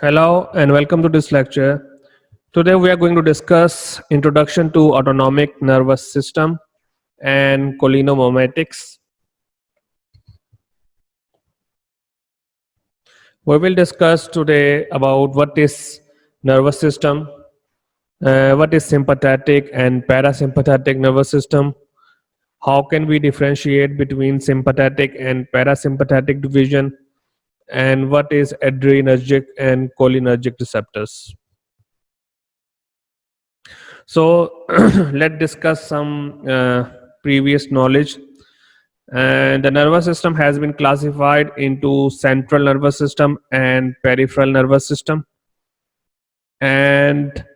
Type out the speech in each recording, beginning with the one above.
Hello and welcome to this lecture. Today we are going to discuss Introduction to Autonomic Nervous System and cholinomimetics. We will discuss today about what is nervous system, what is sympathetic and parasympathetic nervous system, how can we differentiate between sympathetic and parasympathetic division, and what is adrenergic and cholinergic receptors. So let's discuss some previous knowledge. And the nervous system has been classified into central nervous system and peripheral nervous system. And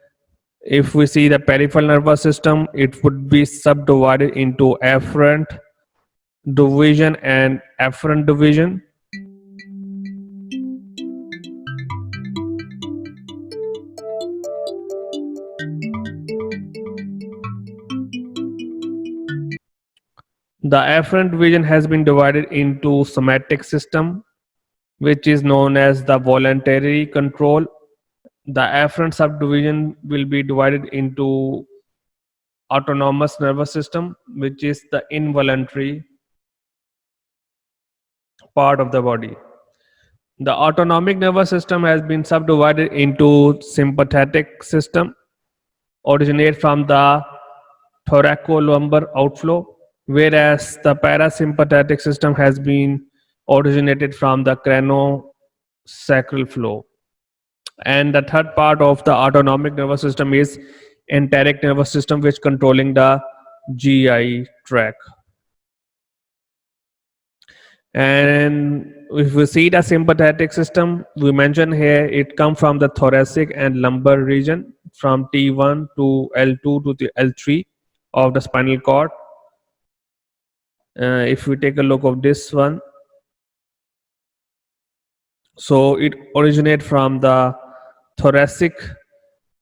if we see the peripheral nervous system, it would be subdivided into afferent division and afferent division. The afferent division has been divided into somatic system, which is known as the voluntary control. The afferent subdivision will be divided into autonomous nervous system, which is the involuntary part of the body. The autonomic nervous system has been subdivided into sympathetic system, originate from the thoracolumbar outflow, whereas the parasympathetic system has been originated from the craniosacral flow. And the third part of the autonomic nervous system is enteric nervous system, which controlling the GI tract. And if we see the sympathetic system, we mentioned here it comes from the thoracic and lumbar region, from T1 to L2 to the L3 of the spinal cord. If we take a look of this one, so it originates from the thoracic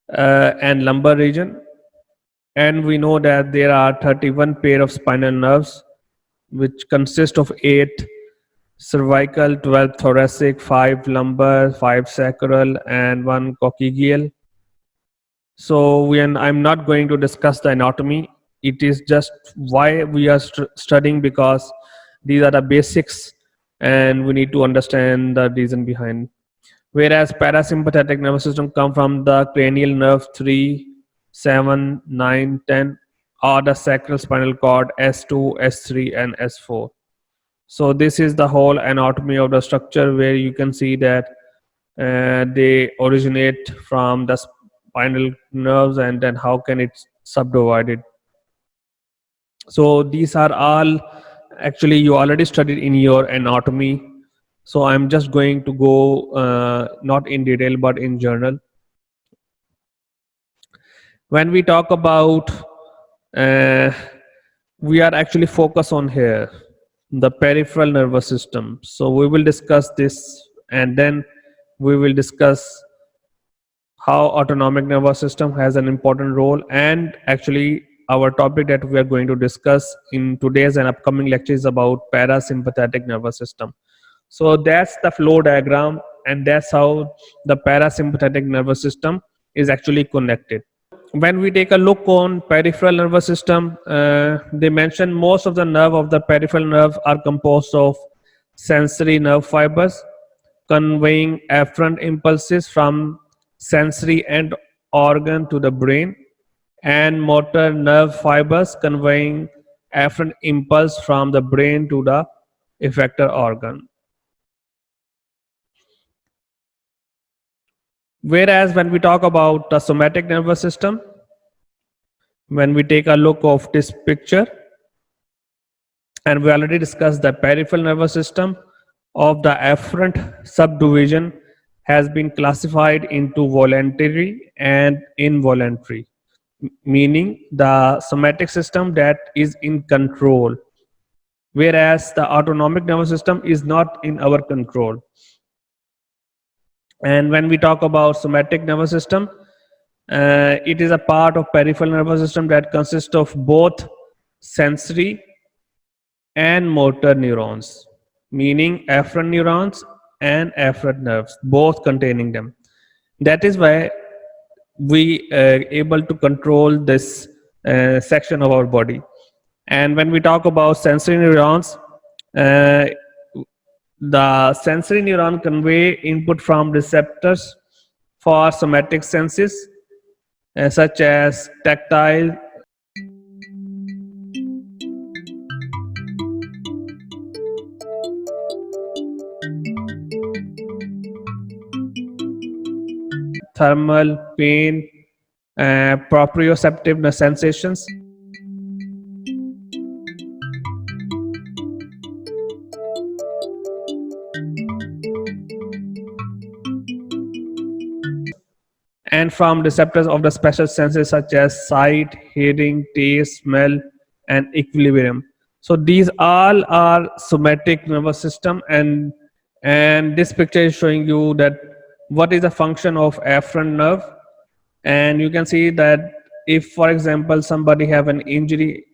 and lumbar region, and we know that there are 31 pair of spinal nerves, which consist of 8 cervical, 12 thoracic, 5 lumbar, 5 sacral, and 1 coccygeal. So I'm not going to discuss the anatomy. It is just why we are studying, because these are the basics and we need to understand the reason behind. Whereas parasympathetic nervous system come from the cranial nerve 3, 7, 9, 10, or the sacral spinal cord S2, S3, and S4. So this is the whole anatomy of the structure, where you can see that they originate from the spinal nerves, and then how can it subdivided. So these are all actually you already studied in your anatomy. So I'm just going to go not in detail but in general. When we talk about we are actually focused on here the peripheral nervous system. So we will discuss this, and then we will discuss how autonomic nervous system has an important role. And actually our topic that we are going to discuss in today's and upcoming lecture is about parasympathetic nervous system. So that's the flow diagram, and that's how the parasympathetic nervous system is actually connected. When we take a look on peripheral nervous system, they mention most of the nerve of the peripheral nerve are composed of sensory nerve fibers conveying afferent impulses from sensory end organ to the brain, and motor nerve fibers conveying afferent impulse from the brain to the effector organ. Whereas when we talk about the somatic nervous system, when we take a look of this picture, and we already discussed the peripheral nervous system of the afferent subdivision has been classified into voluntary and involuntary, meaning the somatic system that is in control, whereas the autonomic nervous system is not in our control. And when we talk about somatic nervous system, it is a part of peripheral nervous system that consists of both sensory and motor neurons, meaning afferent neurons and afferent nerves, both containing them. That is why we able to control this section of our body. And when we talk about sensory neurons, uh, the sensory neuron convey input from receptors for somatic senses, such as tactile, thermal, pain, proprioceptive sensations. And from receptors of the special senses such as sight, hearing, taste, smell, and equilibrium. So these all are somatic nervous system, and this picture is showing you that what is the function of afferent nerve. And you can see that if, for example, somebody have an injury,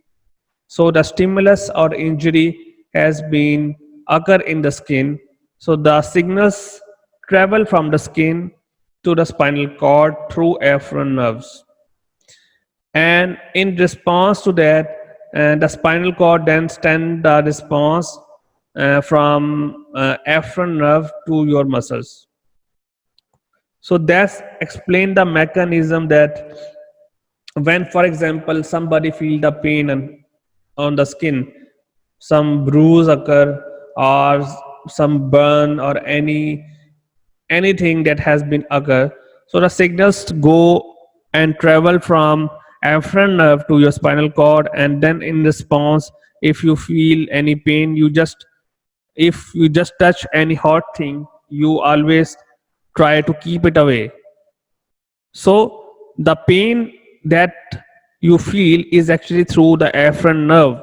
so the stimulus or injury has been occur in the skin, so the signals travel from the skin to the spinal cord through afferent nerves, and in response to that, the spinal cord then send the response from afferent nerve to your muscles. So that's explain the mechanism that when, for example, somebody feel the pain on the skin, some bruise occur, or some burn, or anything that has been occur, so the signals go and travel from afferent nerve to your spinal cord, and then in response, if you feel any pain, you just, if you just touch any hot thing, you always try to keep it away. So the pain that you feel is actually through the afferent nerve,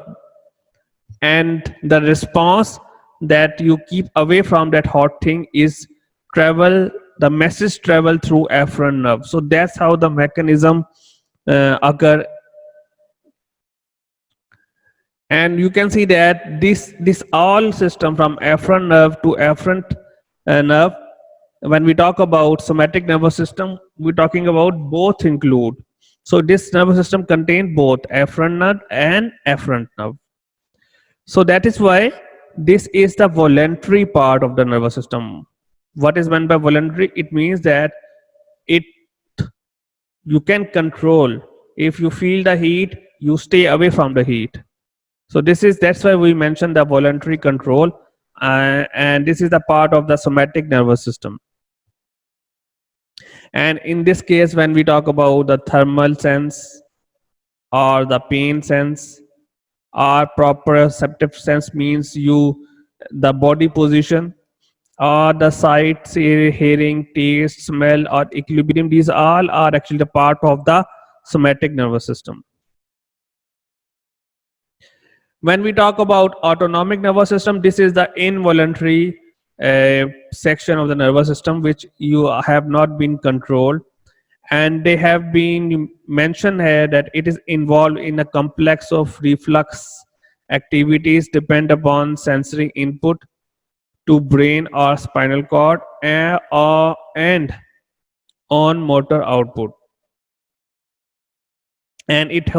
and the response that you keep away from that hot thing is travel, the message travel through afferent nerve. So that's how the mechanism occur. And you can see that this all system from afferent nerve to afferent nerve, when we talk about somatic nervous system, we're talking about both include. So this nervous system contains both afferent nerve and afferent nerve. So that is why this is the voluntary part of the nervous system. What is meant by voluntary? It means that it, you can control. If you feel the heat, you stay away from the heat. So this is, that's why we mentioned the voluntary control, and this is the part of the somatic nervous system. And in this case, when we talk about the thermal sense or the pain sense, or proprioceptive sense means you, the body position, or the sight, hearing, taste, smell, or equilibrium, these all are actually the part of the somatic nervous system. When we talk about autonomic nervous system, this is the involuntary section of the nervous system which you have not been controlled, and they have been mentioned here that it is involved in a complex of reflex activities depend upon sensory input to brain or spinal cord, and on motor output. And it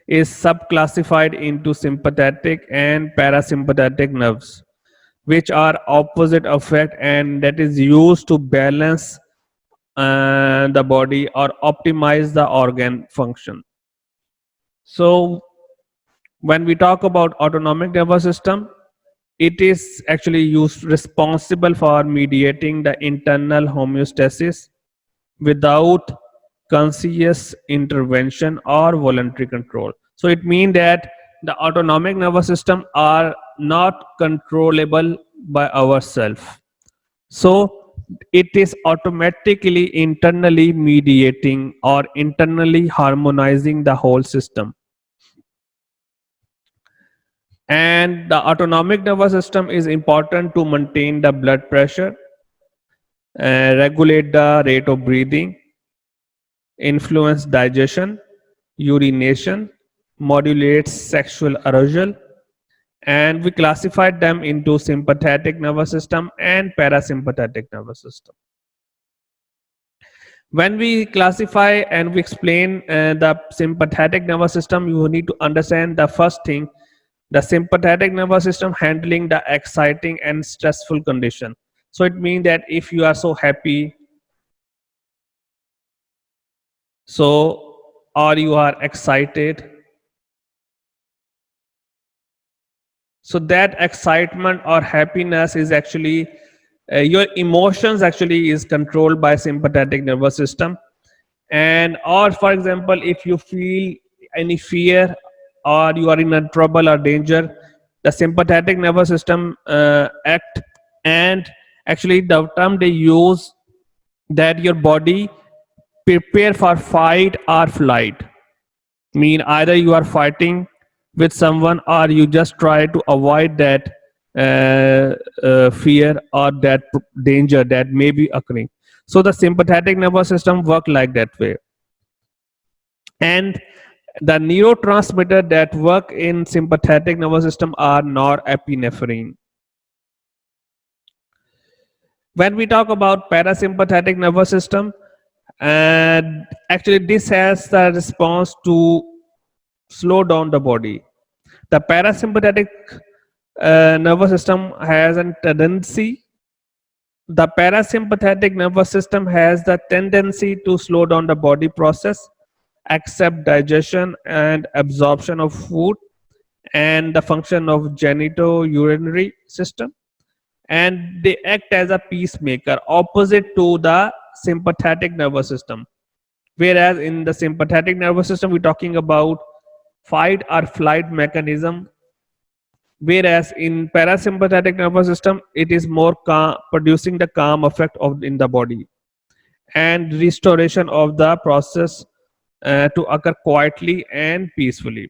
is subclassified into sympathetic and parasympathetic nerves, which are opposite effect, and that is used to balance the body or optimize the organ function. So when we talk about autonomic nervous system, it is actually used responsible for mediating the internal homeostasis without conscious intervention or voluntary control. So it means that the autonomic nervous system are not controllable by ourselves. So it is automatically internally mediating or internally harmonizing the whole system. And the autonomic nervous system is important to maintain the blood pressure, regulate the rate of breathing, influence digestion, urination, modulates sexual arousal, and we classified them into sympathetic nervous system and parasympathetic nervous system. When we classify and we explain the sympathetic nervous system, you need to understand the first thing: the sympathetic nervous system handling the exciting and stressful condition. So it means that if you are so happy, so or you are excited, so that excitement or happiness is actually your emotions actually is controlled by sympathetic nervous system. And or for example, if you feel any fear or you are in a trouble or danger, the sympathetic nervous system act. And actually the term they use, that your body prepare for fight or flight, mean either you are fighting with someone or you just try to avoid that fear or that danger that may be occurring. So the sympathetic nervous system work like that way. And the neurotransmitter that work in sympathetic nervous system are norepinephrine. When we talk about parasympathetic nervous system, and actually this has the response to slow down the body. The parasympathetic nervous system has a tendency. The parasympathetic nervous system has the tendency to slow down the body process, accept digestion and absorption of food, and the function of genitourinary system. And they act as a peacemaker opposite to the sympathetic nervous system. Whereas in the sympathetic nervous system, we're talking about fight or flight mechanism, whereas in parasympathetic nervous system it is more calm, producing the calm effect of in the body and restoration of the process to occur quietly and peacefully.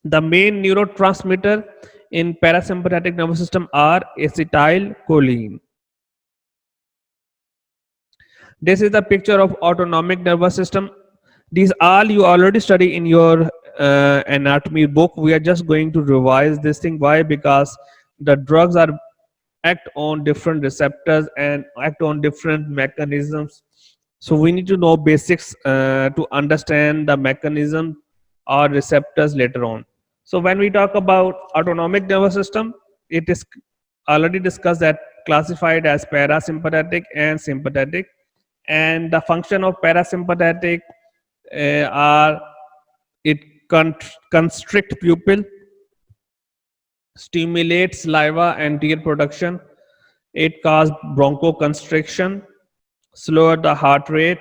The main neurotransmitter in parasympathetic nervous system are acetylcholine. This is the picture of autonomic nervous system. These all you already study in your anatomy book. We are just going to revise this thing. Why? Because the drugs are act on different receptors and act on different mechanisms. So we need to know basics to understand the mechanism or receptors later on. So when we talk about autonomic nervous system, it is already discussed that classified as parasympathetic and sympathetic. And the function of parasympathetic are it constrict pupil, stimulate saliva and tear production, it causes bronchoconstriction, slower the heart rate,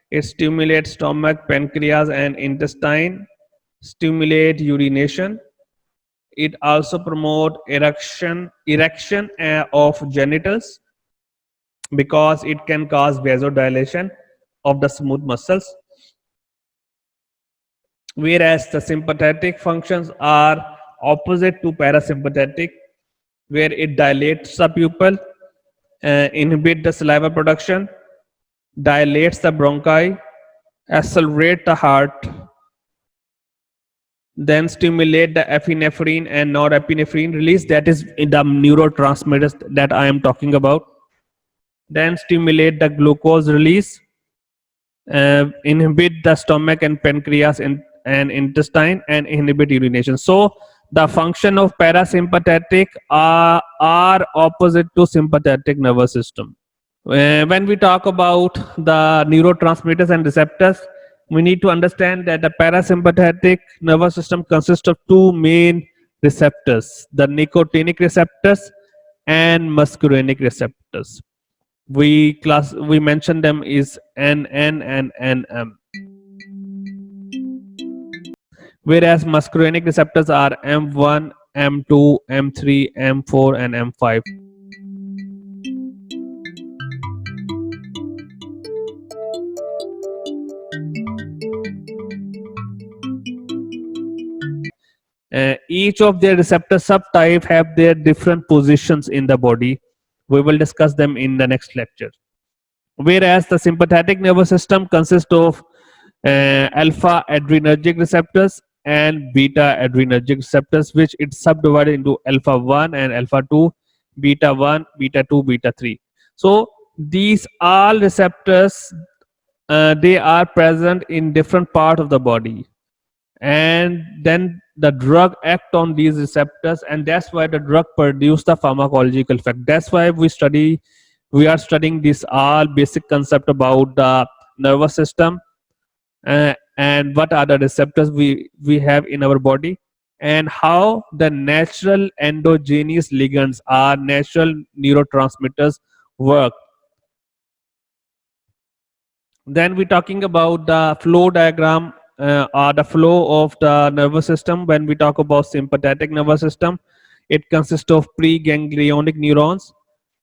it stimulates stomach, pancreas and intestine, stimulate urination. It also promote erection of genitals because it can cause vasodilation of the smooth muscles. Whereas the sympathetic functions are opposite to parasympathetic, where it dilates the pupil, inhibit the saliva production, dilates the bronchi, accelerate the heart, then stimulate the epinephrine and norepinephrine release, that is in the neurotransmitters that I am talking about. Then stimulate the glucose release, inhibit the stomach and pancreas and intestine, and inhibit urination. So the function of parasympathetic are opposite to sympathetic nervous system. When we talk about the neurotransmitters and receptors, we need to understand that the parasympathetic nervous system consists of two main receptors: the nicotinic receptors and muscarinic receptors. We mention them is NN and NM, whereas muscarinic receptors are M1, M2, M3, M4 and M5. Each of their receptor subtype have their different positions in the body. We will discuss them in the next lecture. Whereas the sympathetic nervous system consists of alpha adrenergic receptors and beta adrenergic receptors, which it's subdivided into alpha 1 and alpha 2, beta 1, beta 2, beta 3. So These all receptors, they are present in different part of the body, and then the drug act on these receptors, and that's why the drug produce the pharmacological effect. That's why we are studying this all basic concept about the nervous system, and what are the receptors we have in our body, and how the natural endogenous ligands are natural neurotransmitters work. Then we're talking about the flow diagram, or the flow of the nervous system. When we talk about sympathetic nervous system, it consists of preganglionic neurons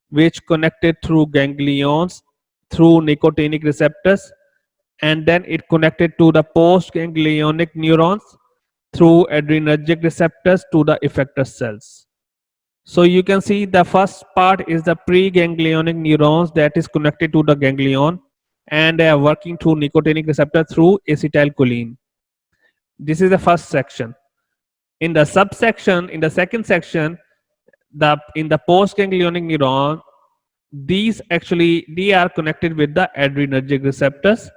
which connected through ganglions through nicotinic receptors, and then it connected to the postganglionic neurons through adrenergic receptors to the effector cells. So you can see the first part is the preganglionic neurons that is connected to the ganglion, and they are working through nicotinic receptor through acetylcholine. This is the first section. In the subsection, in the second section, in the postganglionic neuron, these actually they are connected with the adrenergic receptors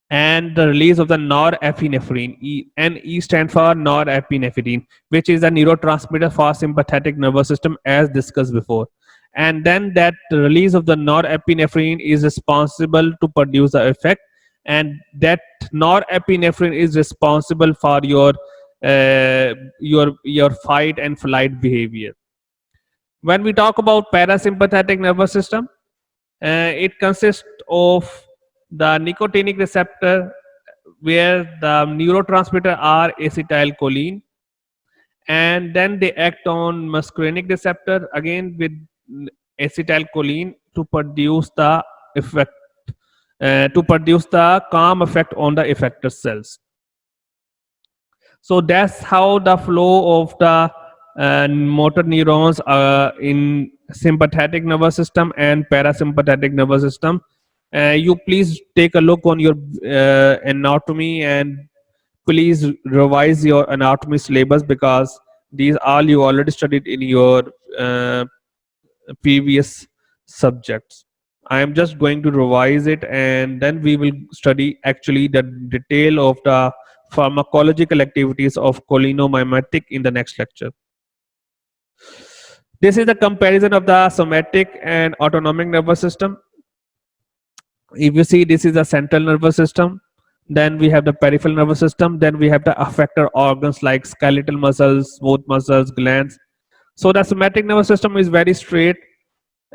and the release of the norepinephrine. NE stands for norepinephrine, which is a neurotransmitter for sympathetic nervous system, as discussed before. And then that release of the norepinephrine is responsible to produce the effect, and that norepinephrine is responsible for your fight and flight behavior. When we talk about parasympathetic nervous system, it consists of the nicotinic receptor where the neurotransmitter are acetylcholine, and then they act on muscarinic receptor again with acetylcholine to produce the effect, to produce the calm effect on the effector cells. So that's how the flow of the motor neurons in sympathetic nervous system and parasympathetic nervous system. You please take a look on your anatomy, and please revise your anatomy syllabus, because these all you already studied in your uh, previous subjects. I am just going to revise it, and then we will study actually the detail of the pharmacological activities of cholinomimetic in the next lecture. This is the comparison of the somatic and autonomic nervous system. If you see, this is the central nervous system, then we have the peripheral nervous system, then we have the effector organs like skeletal muscles, smooth muscles, glands. So the somatic nervous system is very straight.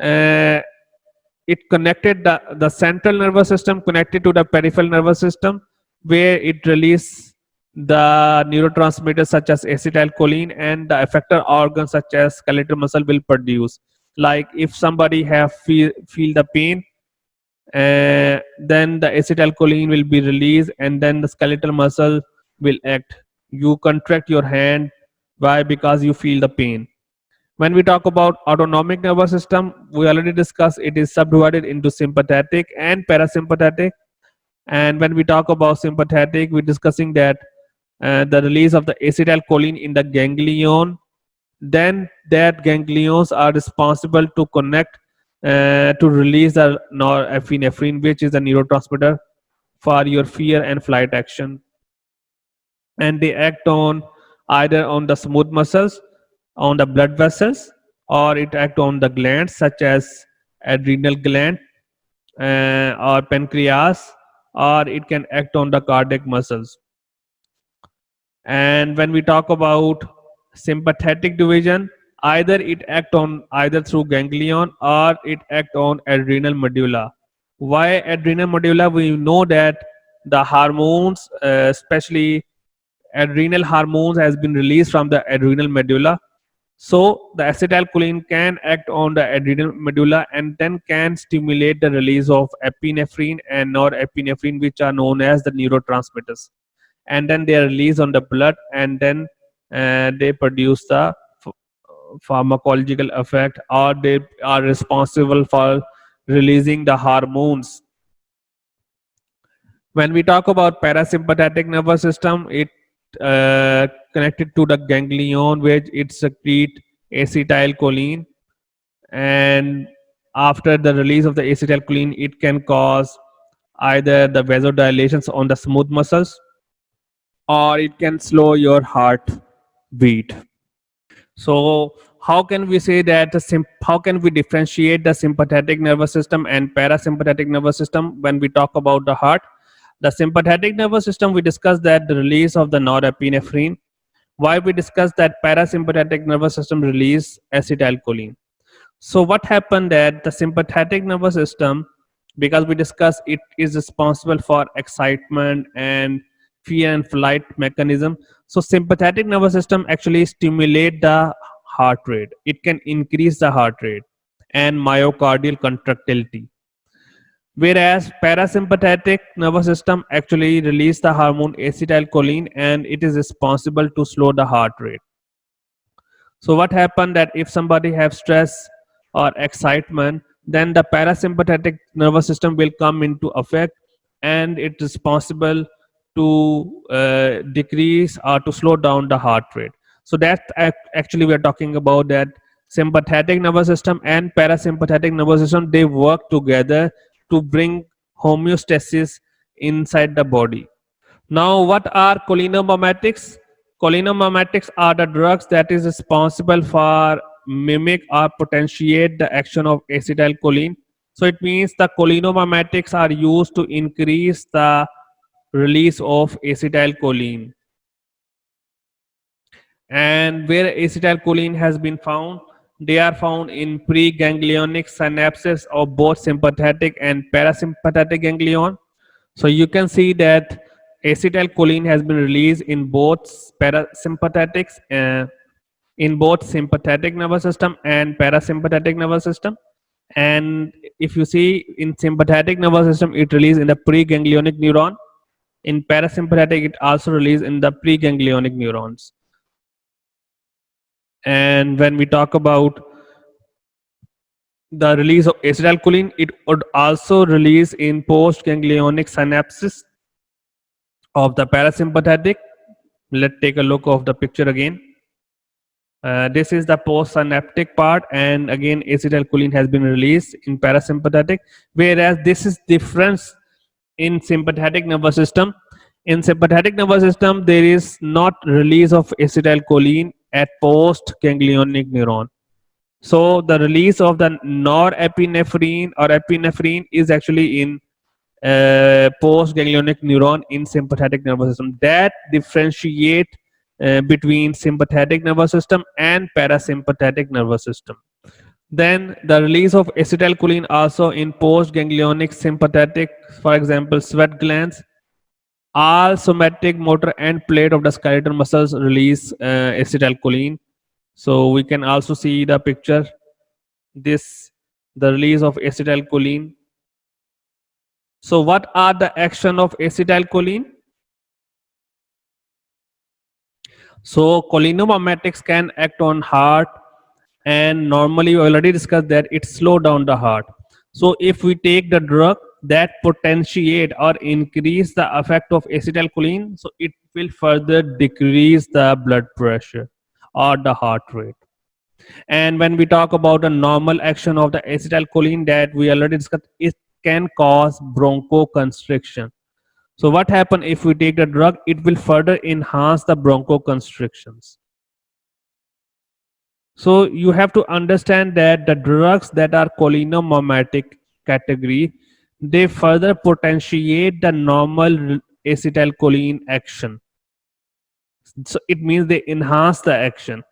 uh, it connected the central nervous system connected to the peripheral nervous system, where it release the neurotransmitters such as acetylcholine, and the effector organs such as skeletal muscle will produce. Like if somebody have feel the pain, then the acetylcholine will be released, and then the skeletal muscle will act. You contract your hand. Why? Because you feel the pain. When we talk about autonomic nervous system, we already discussed it is subdivided into sympathetic and parasympathetic. And when we talk about sympathetic, we're discussing that the release of the acetylcholine in the ganglion, then that ganglions are responsible to connect to release the norepinephrine, which is a neurotransmitter for your fear and flight action. And they act on either on the smooth muscles, on the blood vessels, or it act on the glands such as adrenal gland, or pancreas, or it can act on the cardiac muscles. And when we talk about sympathetic division, either it act on either through ganglion or it act on adrenal medulla. Why adrenal medulla? We know that the hormones, especially adrenal hormones, has been released from the adrenal medulla. So the acetylcholine can act on the adrenal medulla and then can stimulate the release of epinephrine and norepinephrine, which are known as the neurotransmitters. And then they are released on the blood, and then they produce the pharmacological effect, or they are responsible for releasing the hormones. When we talk about parasympathetic nervous system, it connected to the ganglion, where it secrete acetylcholine, and after the release of the acetylcholine, it can cause either the vasodilations on the smooth muscles, or it can slow your heart beat. So how can we say that how can we differentiate the sympathetic nervous system and parasympathetic nervous system when we talk about the heart? The sympathetic nervous system, we discussed that the release of the norepinephrine. Why we discussed that parasympathetic nervous system release acetylcholine. So what happened that the sympathetic nervous system, because we discussed it is responsible for excitement and fear and flight mechanism. So sympathetic nervous system actually stimulate the heart rate. It can increase the heart rate and myocardial contractility. Whereas parasympathetic nervous system actually release the hormone acetylcholine, and it is responsible to slow the heart rate. So what happened that if somebody have stress or excitement, then the parasympathetic nervous system will come into effect, and it is responsible to decrease or to slow down the heart rate. So that actually we are talking about that sympathetic nervous system and parasympathetic nervous system, they work together to bring homeostasis inside the body. Now, what are cholinomimetics? Cholinomimetics are the drugs that is responsible for mimic or potentiate the action of acetylcholine. So it means the cholinomimetics are used to increase the release of acetylcholine. And where acetylcholine has been found, they are found in preganglionic synapses of both sympathetic and parasympathetic ganglion. So you can see that acetylcholine has been released in both parasympathetics, in both sympathetic nervous system and parasympathetic nervous system. And if you see in sympathetic nervous system, it released in the preganglionic neuron. In parasympathetic, it also released in the preganglionic neurons. And when we talk about the release of acetylcholine, it would also release in postganglionic synapses of the parasympathetic. Let's take a look of the picture again. This is the postsynaptic part, and again acetylcholine has been released in parasympathetic, whereas this is difference in sympathetic nervous system. In sympathetic nervous system, there is not release of acetylcholine at postganglionic neuron. So the release of the norepinephrine or epinephrine is actually in postganglionic neuron in sympathetic nervous system. That differentiate between sympathetic nervous system and parasympathetic nervous system. Then the release of acetylcholine also in postganglionic sympathetic, for example, sweat glands. All somatic, motor, and plate of the skeletal muscles release acetylcholine. So we can also see the picture. This the release of acetylcholine. So what are the action of acetylcholine? So cholinomimetics can act on heart, and normally we already discussed that it slow down the heart. So if we take the drug that potentiate or increase the effect of acetylcholine, so it will further decrease the blood pressure or the heart rate. And when we talk about the normal action of the acetylcholine that we already discussed, it can cause bronchoconstriction. So what happens if we take the drug? It will further enhance the bronchoconstrictions. So you have to understand that the drugs that are cholinomimetic category, they further potentiate the normal acetylcholine action. So it means they enhance the action.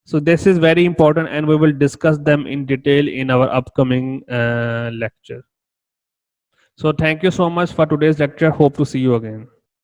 So this is very important, and we will discuss them in detail in our upcoming lecture. So thank you so much for today's lecture. Hope to see you again.